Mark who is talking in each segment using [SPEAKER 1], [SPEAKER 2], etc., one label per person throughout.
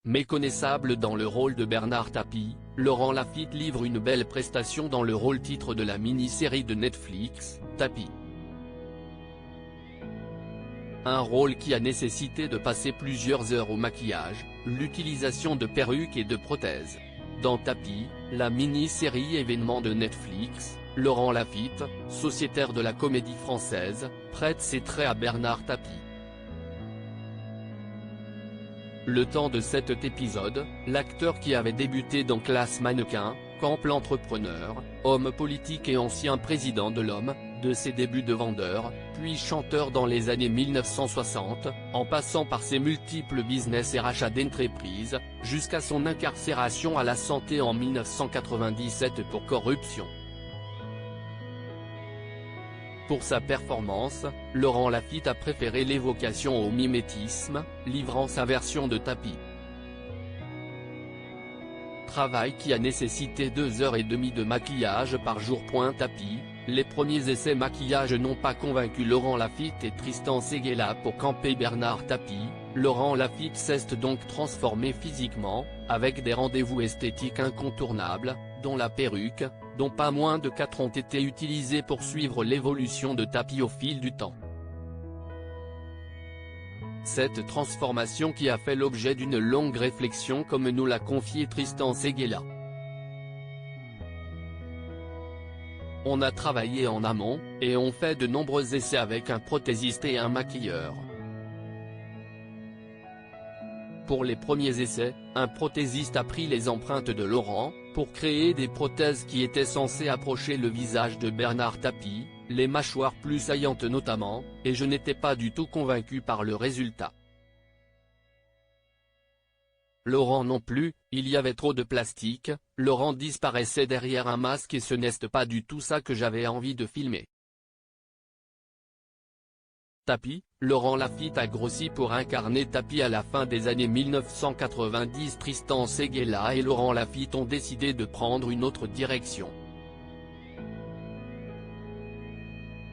[SPEAKER 1] Méconnaissable dans le rôle de Bernard Tapie, Laurent Lafitte livre une belle prestation dans le rôle titre de la mini-série de Netflix, Tapie. Un rôle qui a nécessité de passer plusieurs heures au maquillage, l'utilisation de perruques et de prothèses. Dans Tapie, la mini-série événement de Netflix, Laurent Lafitte, sociétaire de la Comédie Française, prête ses traits à Bernard Tapie. Le temps de cet épisode, l'acteur qui avait débuté dans Classe Mannequin, campe l'entrepreneur, homme politique et ancien président de l'Homme, de ses débuts de vendeur, puis chanteur dans les années 1960, en passant par ses multiples business et rachats d'entreprises, jusqu'à son incarcération à la santé en 1997 pour corruption. Pour sa performance, Laurent Lafitte a préféré l'évocation au mimétisme, livrant sa version de Tapie. Travail qui a nécessité 2h30 de maquillage par jour. Tapie, les premiers essais maquillage n'ont pas convaincu Laurent Lafitte et Tristan Seguela pour camper Bernard Tapie. Laurent Lafitte s'est donc transformé physiquement, avec des rendez-vous esthétiques incontournables, dont la perruque, dont pas moins de 4 ont été utilisés pour suivre l'évolution de Tapie au fil du temps. Cette transformation qui a fait l'objet d'une longue réflexion comme nous l'a confié Tristan Seguela. On a travaillé en amont, et on fait de nombreux essais avec un prothésiste et un maquilleur. Pour les premiers essais, un prothésiste a pris les empreintes de Laurent, pour créer des prothèses qui étaient censées approcher le visage de Bernard Tapie, les mâchoires plus saillantes notamment, et je n'étais pas du tout convaincu par le résultat. Laurent non plus, il y avait trop de plastique, Laurent disparaissait derrière un masque et ce n'est pas du tout ça que j'avais envie de filmer. Tapie, Laurent Lafitte a grossi pour incarner Tapie à la fin des années 1990. Tristan Seguela et Laurent Lafitte ont décidé de prendre une autre direction.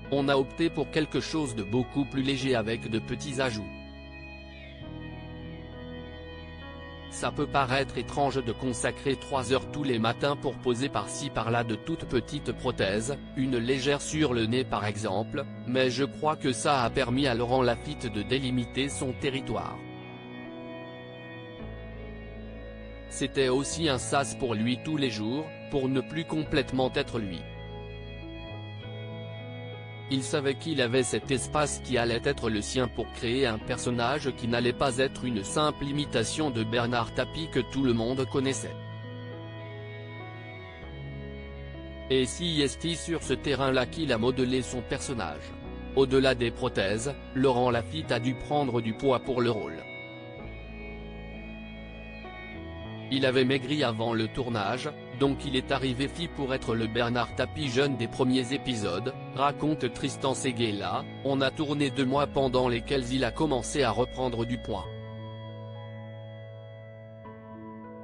[SPEAKER 1] On a opté pour quelque chose de beaucoup plus léger avec de petits ajouts. Ça peut paraître étrange de consacrer 3 heures tous les matins pour poser par-ci par-là de toutes petites prothèses, une légère sur le nez par exemple, mais je crois que ça a permis à Laurent Lafitte de délimiter son territoire. C'était aussi un sas pour lui tous les jours, pour ne plus complètement être lui. Il savait qu'il avait cet espace qui allait être le sien pour créer un personnage qui n'allait pas être une simple imitation de Bernard Tapie que tout le monde connaissait. Et c'est sur ce terrain-là qu'il a modelé son personnage. Au-delà des prothèses, Laurent Lafitte a dû prendre du poids pour le rôle. Il avait maigri avant le tournage, donc il est arrivé fit pour être le Bernard Tapie jeune des premiers épisodes, raconte Tristan Seguela. On a tourné 2 mois pendant lesquels il a commencé à reprendre du poids.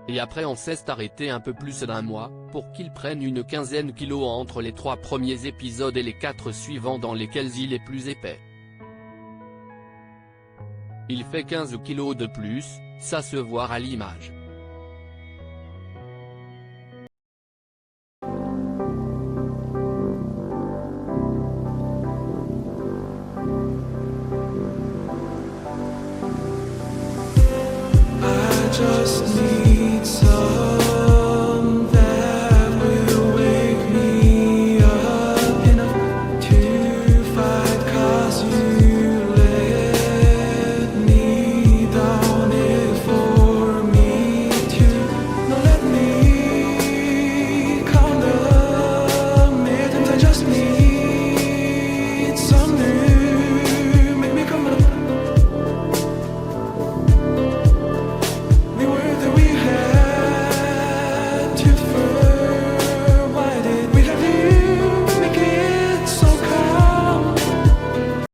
[SPEAKER 1] Et après on s'est arrêté un peu plus d'1 mois, pour qu'il prenne une 15aine kilos entre les 3 premiers épisodes et les 4 suivants dans lesquels il est plus épais. Il fait 15 kilos de plus, ça se voit à l'image.